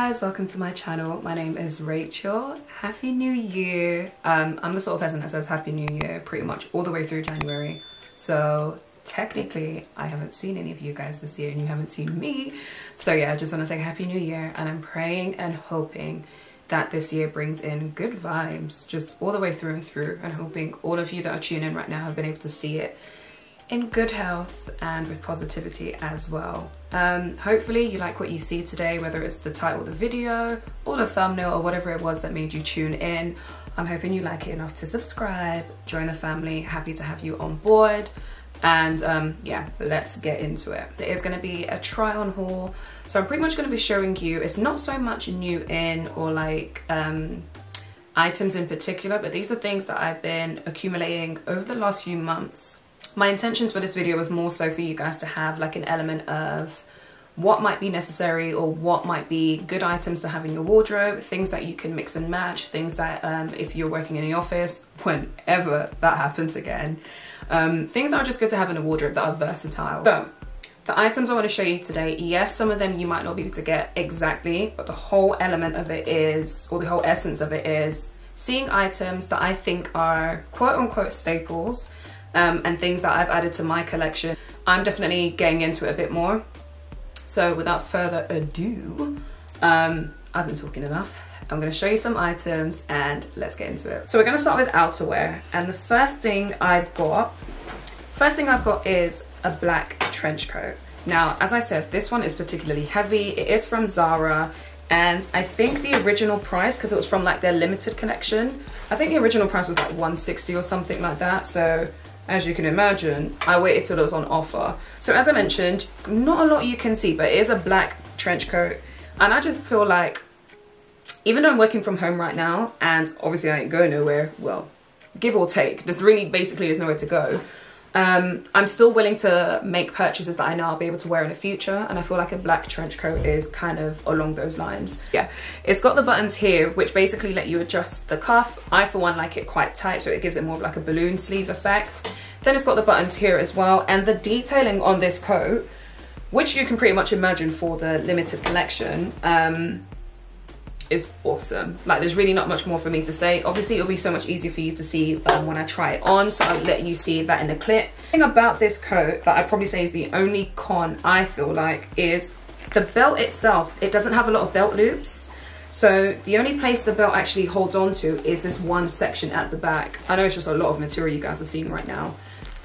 guys, welcome to my channel. My name is Rachel. Happy New Year. I'm the sort of person that says Happy New Year pretty much all the way through January. So technically I haven't seen any of you guys this year and you haven't seen me. So yeah, I just want to say Happy New Year, and I'm praying and hoping that this year brings in good vibes just all the way through and through, and hoping all of you that are tuning in right now have been able to see it in good health and with positivity as well. Hopefully you like what you see today, whether it's the title of the video or the thumbnail or whatever it was that made you tune in. I'm hoping you like it enough to subscribe, join the family. Happy to have you on board. And yeah, let's get into it. It is going to be a try on haul, so I'm pretty much going to be showing you, it's not so much new in or like items in particular, but these are things that I've been accumulating over the last few months. My intentions for this video was more so for you guys to have like an element of what might be necessary or what might be good items to have in your wardrobe, things that you can mix and match, things that if you're working in the office, whenever that happens again, things that are just good to have in a wardrobe that are versatile. So the items I want to show you today, yes, some of them you might not be able to get exactly, but the whole element of it is, or the whole essence of it is, seeing items that I think are quote unquote staples, and things that I've added to my collection. I'm definitely getting into it a bit more. So without further ado, I've been talking enough. I'm gonna show you some items and let's get into it. So we're gonna start with outerwear, and the first thing I've got is a black trench coat. Now, as I said, this one is particularly heavy. It is from Zara, and I think the original price, because it was from like their limited collection, I think the original price was like $160 or something like that. So as you can imagine, I waited till it was on offer. So as I mentioned, not a lot you can see, but it is a black trench coat. And I just feel like, even though I'm working from home right now, and obviously I ain't going nowhere, well, give or take, there's nowhere to go. I'm still willing to make purchases that I know I'll be able to wear in the future, and I feel like a black trench coat is kind of along those lines. Yeah, it's got the buttons here which basically let you adjust the cuff. I for one like it quite tight, so it gives it more of like a balloon sleeve effect. Then it's got the buttons here as well, and the detailing on this coat, which you can pretty much imagine for the limited collection, is awesome. Like, there's really not much more for me to say. Obviously it'll be so much easier for you to see when I try it on, so I'll let you see that in the clip. The thing about this coat that I'd probably say is the only con, I feel like, is the belt itself. It doesn't have a lot of belt loops, so the only place the belt actually holds on to is this one section at the back. I know it's just a lot of material you guys are seeing right now.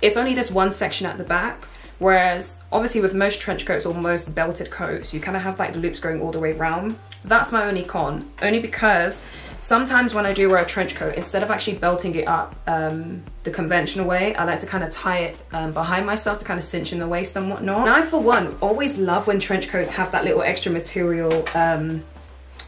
It's only this one section at the back, whereas obviously with most trench coats or most belted coats, you kind of have like the loops going all the way around. That's my only con, only because sometimes when I do wear a trench coat, instead of actually belting it up the conventional way, I like to kind of tie it behind myself to kind of cinch in the waist and whatnot. And I for one always love when trench coats have that little extra material, when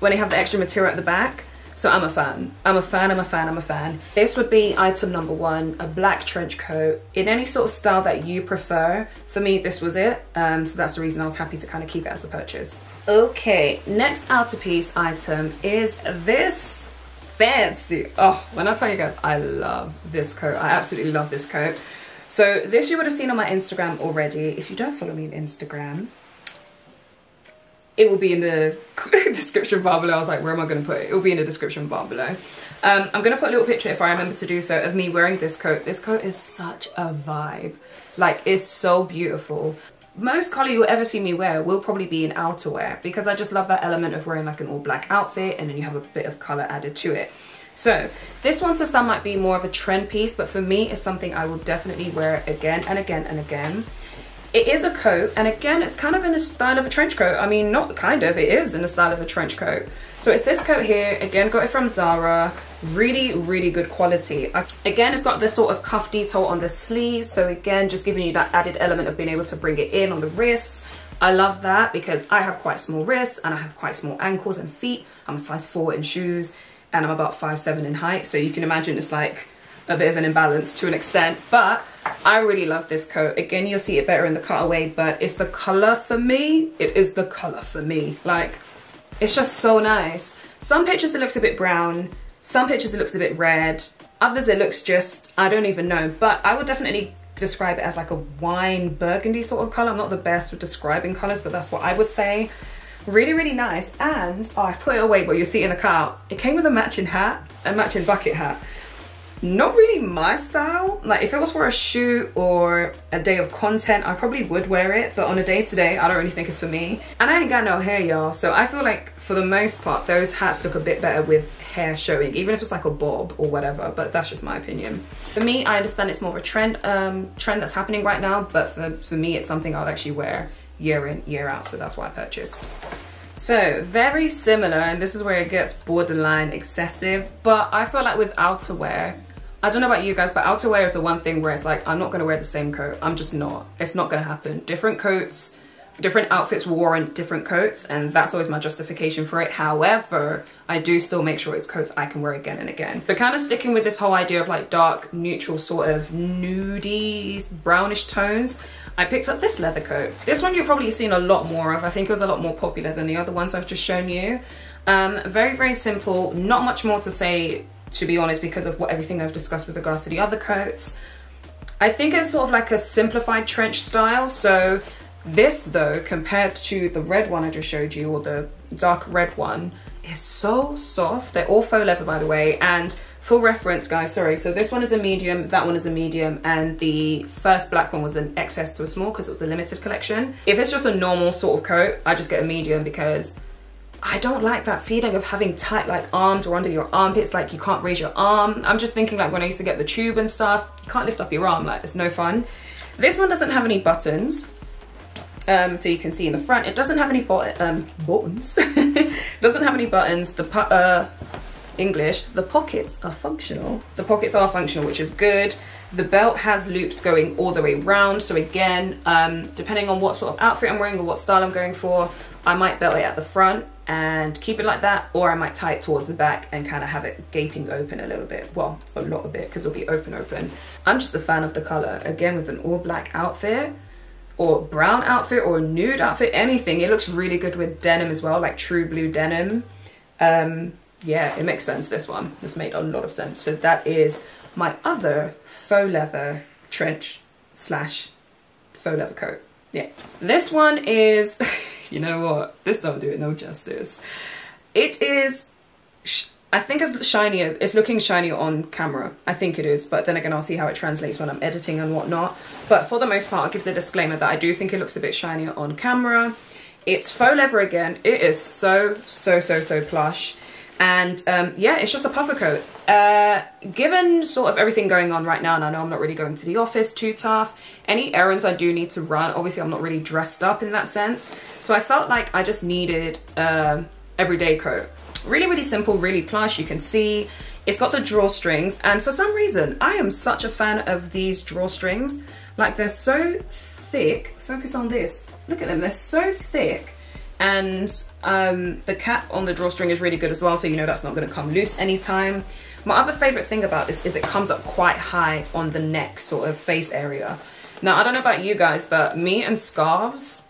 they have the extra material at the back. So I'm a fan. I'm a fan. This would be item number one, a black trench coat in any sort of style that you prefer. For me, this was it. So that's the reason I was happy to kind of keep it as a purchase. Okay, next outer piece item is this fancy. Oh, when I tell you guys, I love this coat. I absolutely love this coat. So this you would have seen on my Instagram already. If you don't follow me on Instagram, it will be in the description bar below. I was like, where am I going to put it? It will be in the description bar below. I'm going to put a little picture, if I remember to do so, of me wearing this coat. This coat is such a vibe. Like, it's so beautiful. Most colour you'll ever see me wear will probably be in outerwear, because I just love that element of wearing like an all black outfit and then you have a bit of colour added to it. So this one to some might be more of a trend piece, but for me it's something I will definitely wear again and again and again. It is a coat, and again, it's kind of in the style of a trench coat. I mean, not kind of, it is in the style of a trench coat. So it's this coat here, again, got it from Zara. Really, really good quality. Again, it's got this sort of cuff detail on the sleeves. So again, just giving you that added element of being able to bring it in on the wrists. I love that because I have quite small wrists and I have quite small ankles and feet. I'm a size 4 in shoes and I'm about 5'7" in height. So you can imagine it's like a bit of an imbalance to an extent, but I really love this coat. Again, you'll see it better in the cutaway, but it's the color for me. It is the color for me. Like, it's just so nice. Some pictures it looks a bit brown, some pictures it looks a bit red, others it looks just, I don't even know, but I would definitely describe it as like a wine burgundy sort of color. I'm not the best with describing colors, but that's what I would say. Really, really nice. And oh, I put it away, but you'll see it in the car. It came with a matching hat, a matching bucket hat. Not really my style. Like if it was for a shoot or a day of content, I probably would wear it, but on a day-to-day, I don't really think it's for me. And I ain't got no hair, y'all, so I feel like for the most part those hats look a bit better with hair showing, even if it's like a bob or whatever, but that's just my opinion. For me, I understand it's more of a trend that's happening right now, but for me it's something I would actually wear year in, year out, so that's why I purchased. So very similar, and this is where it gets borderline excessive, but I feel like with outerwear, I don't know about you guys, but outerwear is the one thing where it's like, I'm not gonna wear the same coat. I'm just not. It's not gonna happen. Different coats, different outfits warrant different coats, and that's always my justification for it. However, I do still make sure it's coats I can wear again and again. But kind of sticking with this whole idea of like dark, neutral, sort of nudie, brownish tones, I picked up this leather coat. This one you've probably seen a lot more of. I think it was a lot more popular than the other ones I've just shown you. Very, very simple. Not much more to say, to be honest, because of everything I've discussed with regards to the other coats. I think it's sort of like a simplified trench style. So this though, compared to the red one I just showed you, or the dark red one, is so soft. They're all faux leather, by the way, and for reference, guys, sorry, so this one is a medium, that one is a medium, and the first black one was an XS to a small because it was the limited collection. If it's just a normal sort of coat, I just get a medium because I don't like that feeling of having tight like arms or under your armpits, like you can't raise your arm. I'm just thinking like when I used to get the tube and stuff, you can't lift up your arm, like it's no fun. This one doesn't have any buttons. So you can see in the front, it doesn't have any buttons. Doesn't have any buttons. The English, the pockets are functional. The pockets are functional, which is good. The belt has loops going all the way around. So again, depending on what sort of outfit I'm wearing or what style I'm going for, I might belt it at the front and keep it like that, or I might tie it towards the back and kind of have it gaping open a little bit. Well, a lot of it, because it'll be open. I'm just a fan of the color. Again, with an all black outfit, or brown outfit, or a nude outfit, anything. It looks really good with denim as well, like true blue denim. Yeah, it makes sense, this one. This made a lot of sense. So that is my other faux leather trench slash faux leather coat. Yeah. This one is, you know what? This don't do it no justice. It is, I think it's shinier. It's looking shinier on camera. I think it is, but then again, I'll see how it translates when I'm editing and whatnot. But for the most part, I'll give the disclaimer that I do think it looks a bit shinier on camera. It's faux leather again. It is so plush. And yeah, it's just a puffer coat. Given sort of everything going on right now, and I know I'm not really going to the office too tough, any errands I do need to run, obviously I'm not really dressed up in that sense. So I felt like I just needed everyday coat. Really simple, really plush. You can see it's got the drawstrings, and for some reason I am such a fan of these drawstrings. Like, they're so thick. Focus on this. Look at them, they're so thick. And the cap on the drawstring is really good as well, so you know that's not going to come loose anytime. My other favorite thing about this is it comes up quite high on the neck, sort of face area. Now, I don't know about you guys, but me and scarves,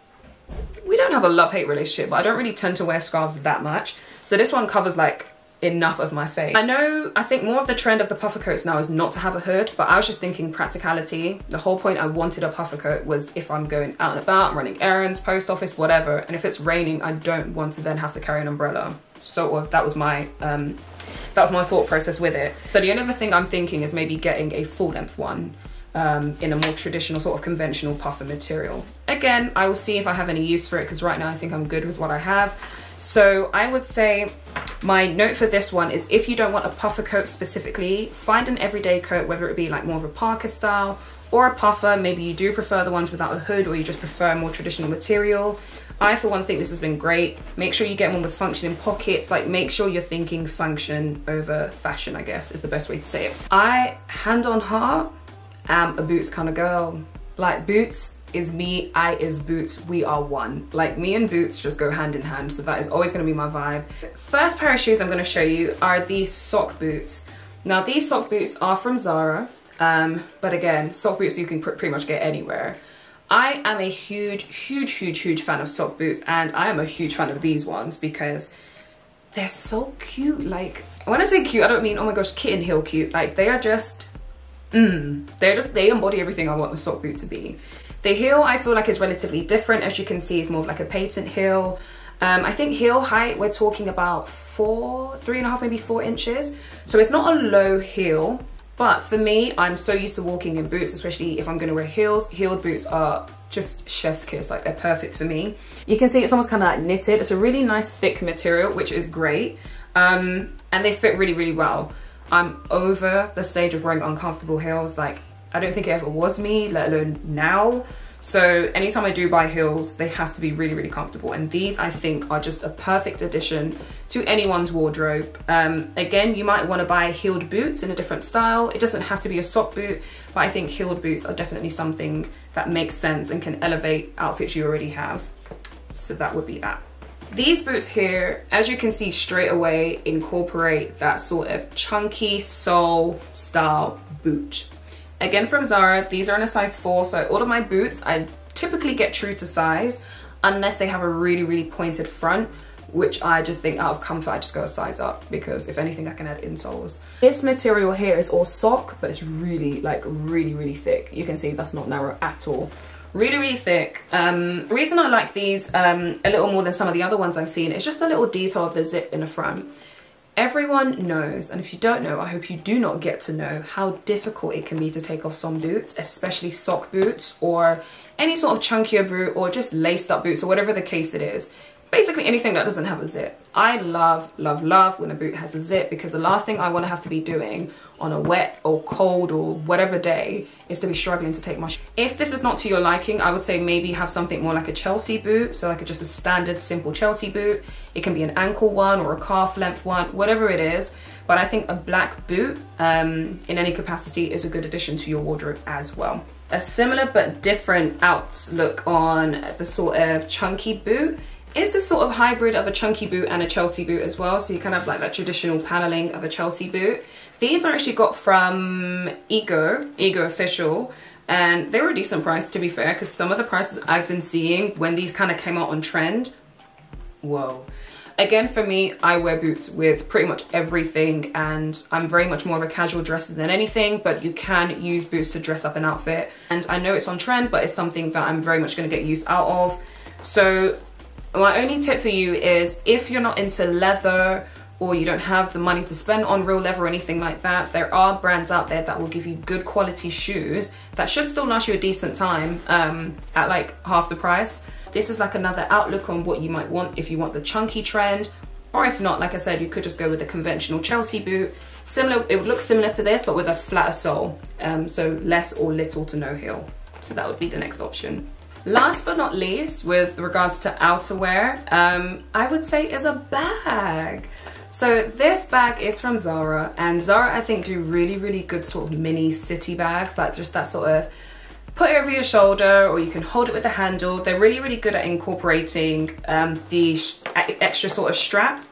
we don't have a love-hate relationship, but I don't really tend to wear scarves that much. So this one covers like enough of my face. I think more of the trend of the puffer coats now is not to have a hood, but I was just thinking practicality. The whole point I wanted a puffer coat was if I'm going out and about, running errands, post office, whatever, and if it's raining, I don't want to then have to carry an umbrella. Sort of, that was my thought process with it. But the only other thing I'm thinking is maybe getting a full length one in a more traditional sort of conventional puffer material. Again, I will see if I have any use for it, because right now I think I'm good with what I have. So I would say my note for this one is, if you don't want a puffer coat specifically, find an everyday coat, whether it be like more of a Parker style or a puffer. Maybe you do prefer the ones without a hood, or you just prefer a more traditional material. I, for one, think this has been great. Make sure you get one with functioning pockets. Like, make sure you're thinking function over fashion, I guess is the best way to say it. I, hand on heart, am a boots kind of girl. Like, boots is me, I is boots, we are one. Like, me and boots just go hand in hand, so that is always going to be my vibe. First pair of shoes I'm going to show you are these sock boots. Now, these sock boots are from Zara, but again, sock boots you can pretty much get anywhere. I am a huge fan of sock boots, and I am a huge fan of these ones because they're so cute. Like, when I say cute, I don't mean, oh my gosh, kitten heel cute. Like, they are just, they embody everything I want a sock boot to be. The heel, I feel like, is relatively different. As you can see, it's more of like a patent heel. I think heel height, we're talking about 3.5, maybe 4 inches. So it's not a low heel, but for me, I'm so used to walking in boots, especially if I'm gonna wear heels. Heeled boots are just chef's kiss, like they're perfect for me. You can see it's almost kind of like knitted. It's a really nice thick material, which is great. And they fit really, really well. I'm over the stage of wearing uncomfortable heels. Like, I don't think it ever was me, let alone now. So anytime I do buy heels, they have to be really, really comfortable. And these, I think, are just a perfect addition to anyone's wardrobe. Again, you might want to buy heeled boots in a different style. It doesn't have to be a sock boot, but I think heeled boots are definitely something that makes sense and can elevate outfits you already have. So that would be that. These boots here, as you can see straight away, incorporate that sort of chunky sole style boot. Again, from Zara, these are in a size 4, so all of my boots, I typically get true to size, unless they have a really, really pointed front, which I just think out of comfort, I just go a size up, because if anything, I can add insoles. This material here is all sock, but it's really, like, really, really thick. You can see that's not narrow at all. Really, really thick. The reason I like these a little more than some of the other ones I've seen is just the little detail of the zip in the front. Everyone knows, and if you don't know, I hope you do not get to know how difficult it can be to take off some boots, especially sock boots or any sort of chunkier boot or just laced up boots or whatever the case it is. Basically anything that doesn't have a zip. I love, love, love when a boot has a zip, because the last thing I want to have to be doing on a wet or cold or whatever day is to be struggling to take my shoes. If this is not to your liking, I would say maybe have something more like a Chelsea boot, so like just a standard simple Chelsea boot. It can be an ankle one or a calf length one, whatever it is. But I think a black boot in any capacity is a good addition to your wardrobe as well. A similar but different outlook on the sort of chunky boot is this sort of hybrid of a chunky boot and a Chelsea boot as well. So you kind of like that traditional paneling of a Chelsea boot. These are actually got from Ego Official, and they were a decent price, to be fair, because some of the prices I've been seeing when these kind of came out on trend, whoa. Again, for me, I wear boots with pretty much everything, and I'm very much more of a casual dresser than anything, but you can use boots to dress up an outfit. And I know it's on trend, but it's something that I'm very much going to get used out of. So my only tip for you is, if you're not into leather or you don't have the money to spend on real leather or anything like that, there are brands out there that will give you good quality shoes that should still last you a decent time at like half the price. This is like another outlook on what you might want if you want the chunky trend, or if not, like I said, you could just go with the conventional Chelsea boot. Similar, it would look similar to this, but with a flatter sole, so less or little to no heel. So that would be the next option. Last but not least, with regards to outerwear, I would say is a bag. So this bag is from Zara, and Zara, I think, do really, really good sort of mini city bags, like just that sort of put it over your shoulder, or you can hold it with a handle. They're really, really good at incorporating the extra sort of strap.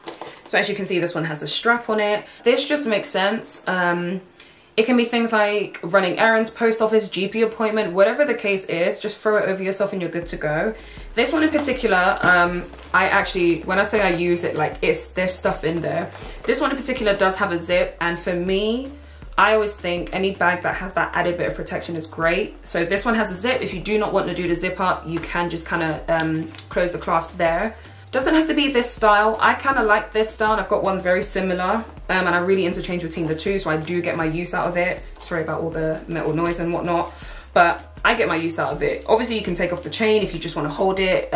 So as you can see, this one has a strap on it. This just makes sense. It can be things like running errands, post office, GP appointment, whatever the case is, just throw it over yourself and you're good to go. This one in particular, I actually, when I say I use it, like there's stuff in there. This one in particular does have a zip, and for me, I always think any bag that has that added bit of protection is great. So this one has a zip. If you do not want to do the zip up, you can just kind of close the clasp there. Doesn't have to be this style. I kind of like this style, and I've got one very similar, and I really interchange between the two, so I do get my use out of it. Sorry about all the metal noise and whatnot, but I get my use out of it. Obviously, you can take off the chain if you just want to hold it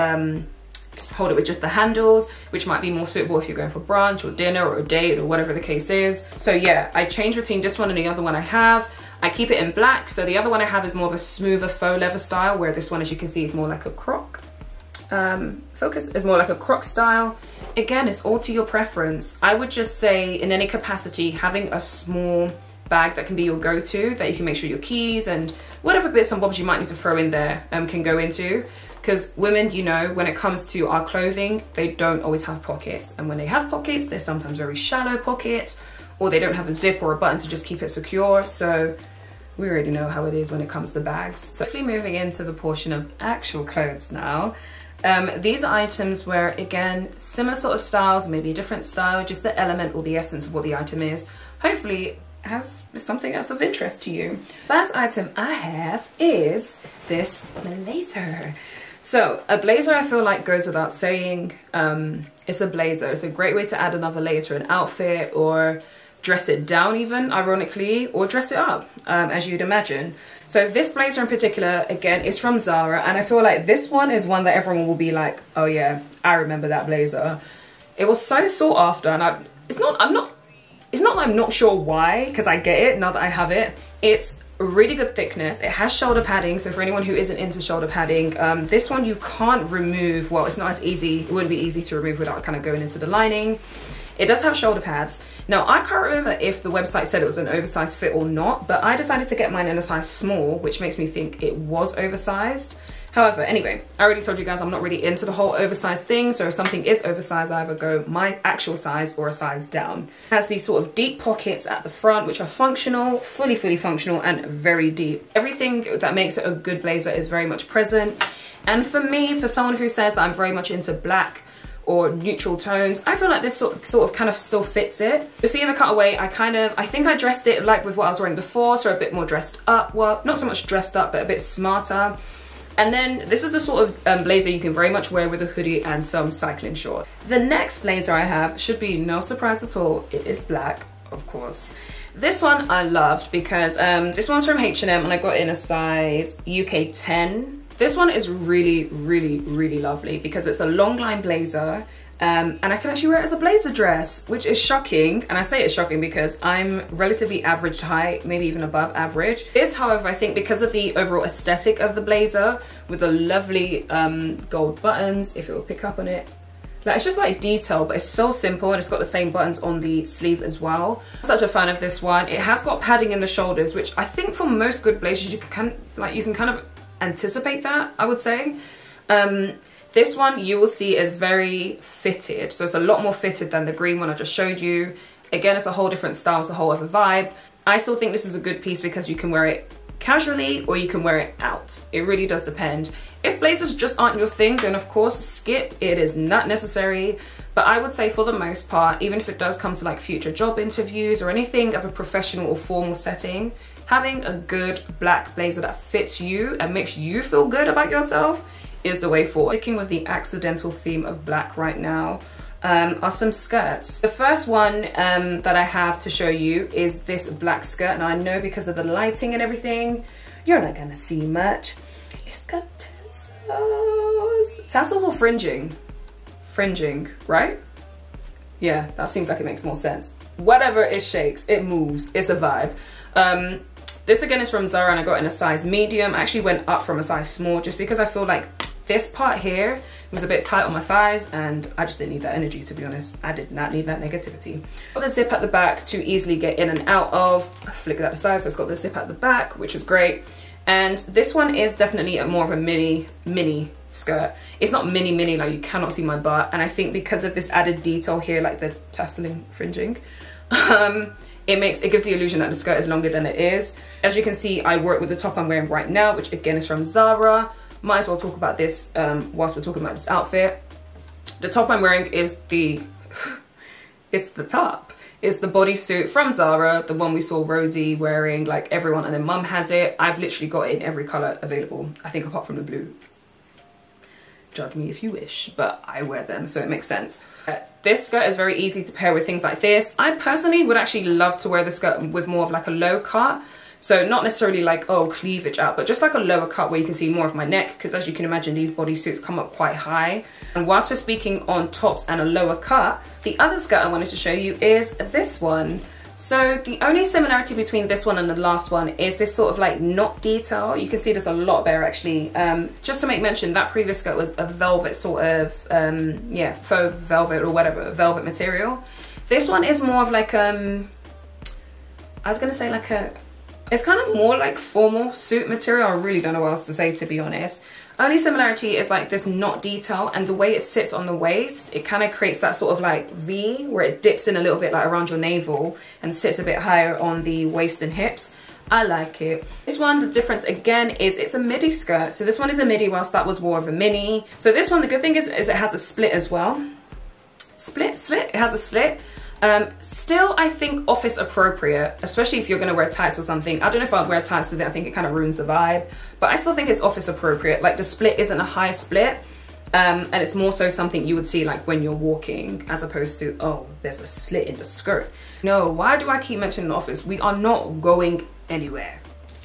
with just the handles, which might be more suitable if you're going for brunch or dinner or a date or whatever the case is. So yeah, I change between this one and the other one I have. I keep it in black. So the other one I have is more of a smoother faux leather style, where this one, as you can see, is more like a croc. Focus is more like a croc style. Again, it's all to your preference. I would just say, in any capacity, having a small bag that can be your go-to, that you can make sure your keys and whatever bits and bobs you might need to throw in there can go into. Because women, you know, when it comes to our clothing, they don't always have pockets, and when they have pockets, they're sometimes very shallow pockets, or they don't have a zip or a button to just keep it secure. So we already know how it is when it comes to bags. So quickly moving into the portion of actual clothes now. These are items where, again, similar sort of styles, maybe a different style, just the element or the essence of what the item is, hopefully has something else of interest to you. First item I have is this blazer. So a blazer, I feel like, goes without saying. It's a blazer. It's a great way to add another layer to an outfit, or dress it down even, ironically, or dress it up, as you'd imagine. So this blazer in particular, again, is from Zara, and I feel like this one is one that everyone will be like, oh yeah, I remember that blazer. It was so sought after, and it's not that I'm not sure why, because I get it now that I have it. It's a really good thickness. It has shoulder padding, so for anyone who isn't into shoulder padding, this one you can't remove. Well, it's not as easy, it wouldn't be easy to remove without kind of going into the lining. It does have shoulder pads. Now, I can't remember if the website said it was an oversized fit or not, but I decided to get mine in a size small, which makes me think it was oversized. However, anyway, I already told you guys I'm not really into the whole oversized thing, so if something is oversized, I either go my actual size or a size down. It has these sort of deep pockets at the front, which are functional, fully functional, and very deep. Everything that makes it a good blazer is very much present. And for me, for someone who says that I'm very much into black or neutral tones, I feel like this sort of kind of still fits it. You see in the cutaway, I think I dressed it like with what I was wearing before, so a bit more dressed up. Well, not so much dressed up, but a bit smarter. And then this is the sort of blazer you can very much wear with a hoodie and some cycling shorts. The next blazer I have should be no surprise at all. It is black, of course. This one I loved because this one's from H&M, and I got it in a size UK 10. This one is really lovely because it's a long line blazer, and I can actually wear it as a blazer dress, which is shocking. And I say it's shocking because I'm relatively average height, maybe even above average. This, however, I think because of the overall aesthetic of the blazer with the lovely gold buttons, if it will pick up on it, like, it's just like detail, but it's so simple, and it's got the same buttons on the sleeve as well. I'm such a fan of this one. It has got padding in the shoulders, which I think for most good blazers you can kind of anticipate that, I would say. This one you will see is very fitted, so it's a lot more fitted than the green one I just showed you. Again, it's a whole different style, it's a whole other vibe. I still think this is a good piece because you can wear it casually or you can wear it out. It really does depend. If blazers just aren't your thing, then of course skip. It is not necessary. But I would say for the most part, even if it does come to like future job interviews or anything of a professional or formal setting, having a good black blazer that fits you and makes you feel good about yourself is the way forward. Sticking with the accidental theme of black right now are some skirts. The first one that I have to show you is this black skirt. Now I know because of the lighting and everything, you're not gonna see much. It's got tassels. Tassels or fringing? Fringing, right? Yeah, that seems like it makes more sense. Whatever, it shakes, it moves, it's a vibe. This again is from Zara, and I got in a size medium. I actually went up from a size small just because I feel like this part here was a bit tight on my thighs, and I just didn't need that energy, to be honest. I did not need that negativity. Got the zip at the back to easily get in and out of. Flick it out the side, so it's got the zip at the back, which is great. And this one is definitely more of a mini skirt. It's not mini like you cannot see my butt, and I think because of this added detail here, like the tasseling fringing, it gives the illusion that the skirt is longer than it is. As you can see, I wore it with the top I'm wearing right now, which again is from Zara. Might as well talk about this whilst we're talking about this outfit. The top I'm wearing is it's the top. It's the bodysuit from Zara, the one we saw Rosie wearing, like everyone and their mum has it. I've literally got it in every colour available, I think apart from the blue. Judge me if you wish, but I wear them, so it makes sense. This skirt is very easy to pair with things like this. I personally would actually love to wear the skirt with more of like a low cut. So not necessarily like, oh, cleavage out, but just like a lower cut where you can see more of my neck, because as you can imagine, these bodysuits come up quite high. And whilst we're speaking on tops and a lower cut, the other skirt I wanted to show you is this one. So the only similarity between this one and the last one is this sort of like knot detail. You can see there's a lot there actually. Just to make mention, that previous skirt was a velvet sort of, yeah, faux velvet or whatever, velvet material. This one is more of like, I was gonna say like it's kind of more like formal suit material. I really don't know what else to say, to be honest. Only similarity is like this knot detail, and the way it sits on the waist, it kind of creates that sort of like V where it dips in a little bit like around your navel and sits a bit higher on the waist and hips. I like it. This one, the difference again is it's a midi skirt. So this one is a midi whilst that was more of a mini. So this one, the good thing is it has a split as well. Slit? It has a slit. Still, I think office appropriate, especially if you're going to wear tights or something. I don't know if I'd wear tights with it. I think it kind of ruins the vibe, but I still think it's office appropriate. Like the split isn't a high split, and it's more so something you would see like when you're walking, as opposed to, oh, there's a slit in the skirt. No, why do I keep mentioning the office? We are not going anywhere.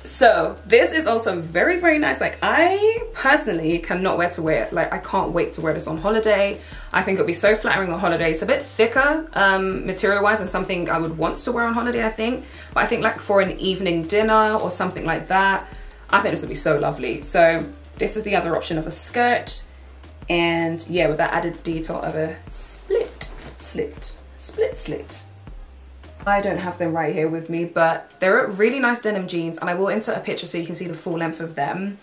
So this is also very, very nice. Like I personally cannot wait to wear it. Like I can't wait to wear this on holiday. I think it'll be so flattering on holiday. It's a bit thicker material wise and something I would want to wear on holiday, I think. But I think like for an evening dinner or something like that, I think this would be so lovely. So this is the other option of a skirt. And yeah, with that added detail of a split slit. I don't have them right here with me, but they're really nice denim jeans, and I will insert a picture so you can see the full length of them.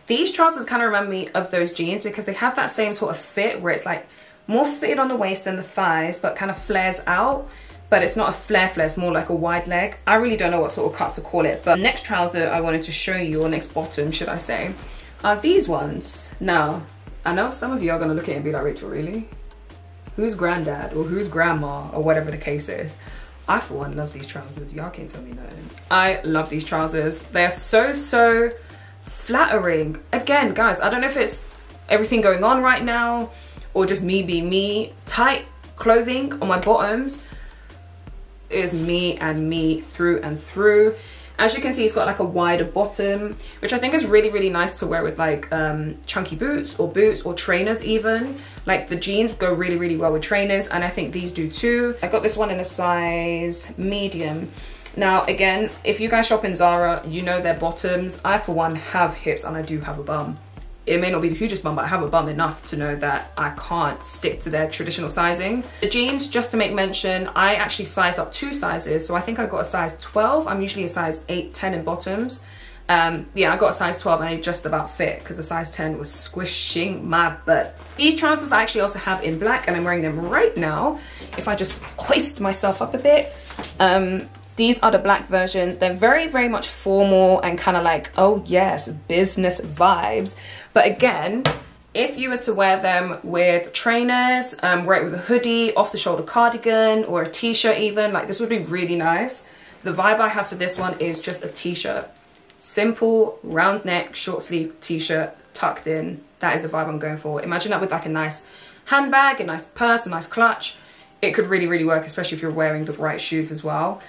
These trousers kind of remind me of those jeans because they have that same sort of fit where it's like more fitted on the waist than the thighs, but kind of flares out. But it's not a flare, it's more like a wide leg. I really don't know what sort of cut to call it. But next trouser I wanted to show you, or next bottom should I say, are these ones. Now, I know some of you are gonna look at it and be like, Rachel, really? Who's granddad or who's grandma or whatever the case is? I for one love these trousers. Y'all can't tell me nothing. I love these trousers. They are so flattering. Again, guys, I don't know if it's everything going on right now or just me being me. Tight clothing on my bottoms is me and me through and through. As you can see, it's got like a wider bottom, which I think is really nice to wear with like chunky boots or trainers even. Like the jeans go really well with trainers, and I think these do too. I got this one in a size medium. Now again, if you guys shop in Zara, you know their bottoms. I for one have hips and I do have a bum. It may not be the hugest bum, but I have a bum enough to know that I can't stick to their traditional sizing. The jeans, just to make mention, I actually sized up 2 sizes. So I think I got a size 12. I'm usually a size 8, 10 in bottoms. Yeah, I got a size 12 and it just about fit because the size 10 was squishing my butt. These trousers I actually also have in black, and I'm wearing them right now. If I just hoist myself up a bit. These are the black version. They're very much formal and kind of like, oh yes, business vibes. But again, if you were to wear them with trainers, wear it with a hoodie, off the shoulder cardigan, or a t-shirt even, like this would be really nice. The vibe I have for this one is just a t-shirt. Simple, round neck, short sleeve t-shirt, tucked in. That is the vibe I'm going for. Imagine that with like a nice handbag, a nice purse, a nice clutch. It could really work, especially if you're wearing the right shoes as well.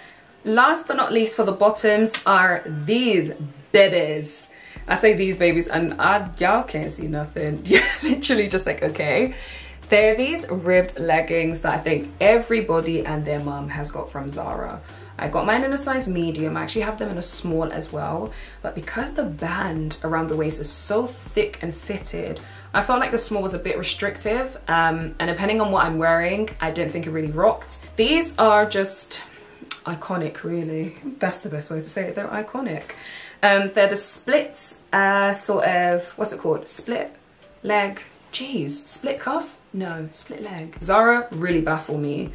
Last but not least for the bottoms are these babies. I say these babies and y'all can't see nothing. You're literally just like, okay. They're these ribbed leggings that I think everybody and their mum has got from Zara. I got mine in a size medium. I actually have them in a small as well. But because the band around the waist is so thick and fitted, I felt like the small was a bit restrictive. And depending on what I'm wearing, I didn't think it really rocked. These are just iconic, really. That's the best way to say it. They're iconic. They're the split sort of, what's it called? Split leg. Jeez, split cuff? No, split leg. Zara really baffle me.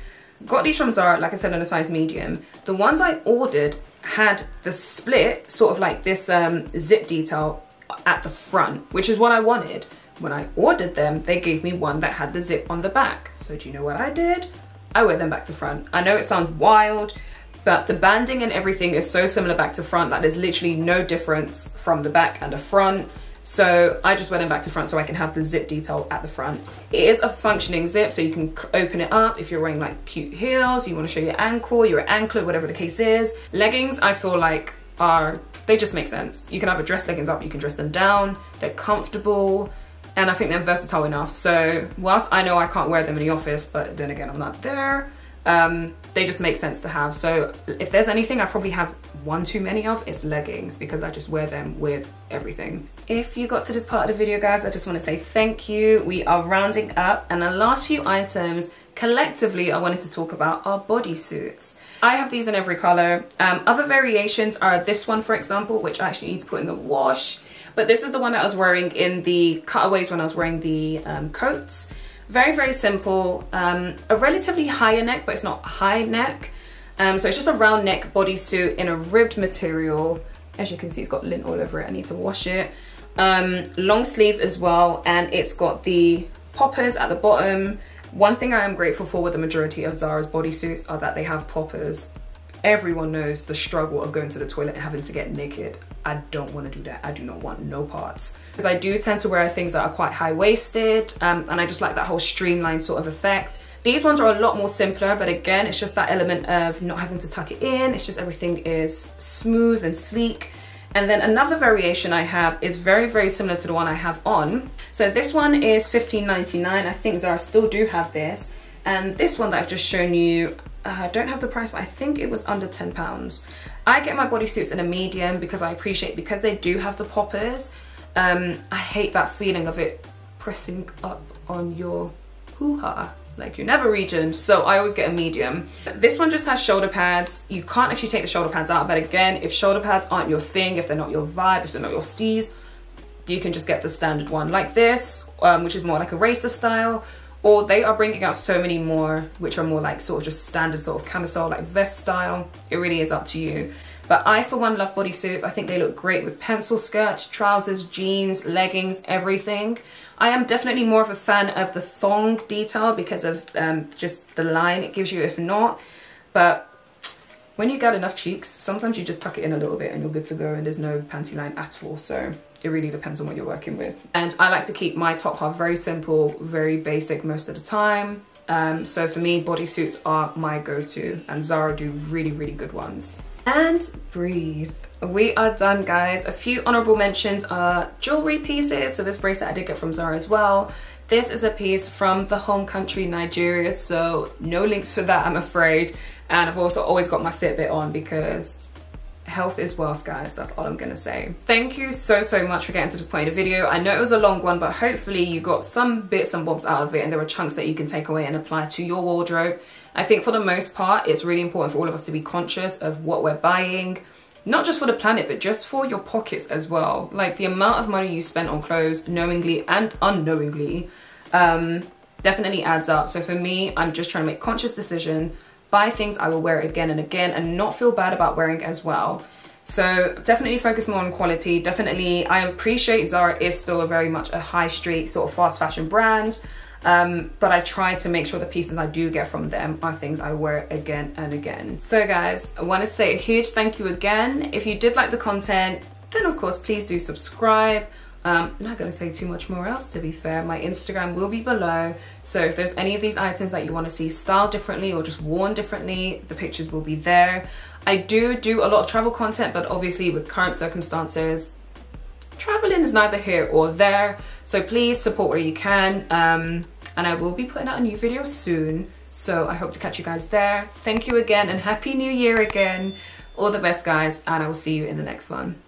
Got these from Zara, like I said, in a size medium. The ones I ordered had the split, sort of like this zip detail at the front, which is what I wanted. When I ordered them, they gave me one that had the zip on the back. So do you know what I did? I wear them back to front. I know it sounds wild, but the banding and everything is so similar back to front that there's literally no difference from the back and the front. So I just wear them back to front so I can have the zip detail at the front. It is a functioning zip, so you can open it up if you're wearing like cute heels, you want to show your ankle, your anklet, whatever the case is. Leggings, I feel like they just make sense. You can either dress leggings up, you can dress them down, they're comfortable, and I think they're versatile enough. So whilst I know I can't wear them in the office, but then again, I'm not there, they just make sense to have. So if there's anything I probably have one too many of, it's leggings, because I just wear them with everything. If you got to this part of the video, guys, I just want to say thank you. We are rounding up, and the last few items collectively I wanted to talk about are bodysuits. I have these in every color. Other variations are this one, for example, which I actually need to put in the wash, but this is the one that I was wearing in the cutaways when I was wearing the coats. Very simple. A relatively higher neck, but it's not high neck. So it's just a round neck bodysuit in a ribbed material. As you can see, it's got lint all over it. I need to wash it. Long sleeve as well, and it's got the poppers at the bottom One thing I am grateful for with the majority of Zara's bodysuits are that they have poppers. Everyone knows the struggle of going to the toilet and having to get naked. I don't want to do that. I do not want no parts. Because I do tend to wear things that are quite high-waisted, and I just like that whole streamlined sort of effect. These ones are a lot more simpler, but again, it's just that element of not having to tuck it in. It's just everything is smooth and sleek. And then another variation I have is very, very similar to the one I have on. So this one is $15.99. I think Zara still do have this. And this one that I've just shown you, I don't have the price, but I think it was under £10. I get my bodysuits in a medium because I appreciate, because they do have the poppers, I hate that feeling of it pressing up on your hoo-ha, like your nether region. So I always get a medium. This one just has shoulder pads. You can't actually take the shoulder pads out, but again, if shoulder pads aren't your thing, if they're not your vibe, if they're not your steez, you can just get the standard one like this, which is more like a racer style. Or they are bringing out so many more, which are more like sort of just standard sort of camisole, like vest style. It really is up to you. But I, for one, love bodysuits. I think they look great with pencil skirts, trousers, jeans, leggings, everything. I am definitely more of a fan of the thong detail because of just the line it gives you if not. But when you got enough cheeks, sometimes you just tuck it in a little bit and you're good to go, and there's no panty line at all. So it really depends on what you're working with. And I like to keep my top half very simple, very basic most of the time. So for me, bodysuits are my go-to, and Zara do really, really good ones. And breathe. We are done, guys. A few honorable mentions are jewelry pieces. So this bracelet I did get from Zara as well. This is a piece from the home country, Nigeria. So no links for that, I'm afraid. And I've also always got my Fitbit on because health is wealth, guys. That's all I'm gonna say. Thank you so much for getting to this point of the video. I know it was a long one, but hopefully you got some bits and bobs out of it, and there were chunks that you can take away and apply to your wardrobe. I think for the most part, it's really important for all of us to be conscious of what we're buying, not just for the planet, but just for your pockets as well. Like the amount of money you spend on clothes, knowingly and unknowingly, definitely adds up. So for me, I'm just trying to make conscious decisions, buy things I will wear again and again, and not feel bad about wearing as well. So definitely focus more on quality. Definitely, I appreciate Zara is still very much a high street sort of fast fashion brand, but I try to make sure the pieces I do get from them are things I wear again and again. So guys, I wanted to say a huge thank you again. If you did like the content, then of course please do subscribe. I'm not going to say too much more else, to be fair. My Instagram will be below, so if there's any of these items that you want to see styled differently or just worn differently, the pictures will be there. I do a lot of travel content, but obviously with current circumstances, traveling is neither here or there. So please support where you can, and I will be putting out a new video soon, so I hope to catch you guys there. Thank you again, and Happy New Year again. All the best, guys, and I will see you in the next one.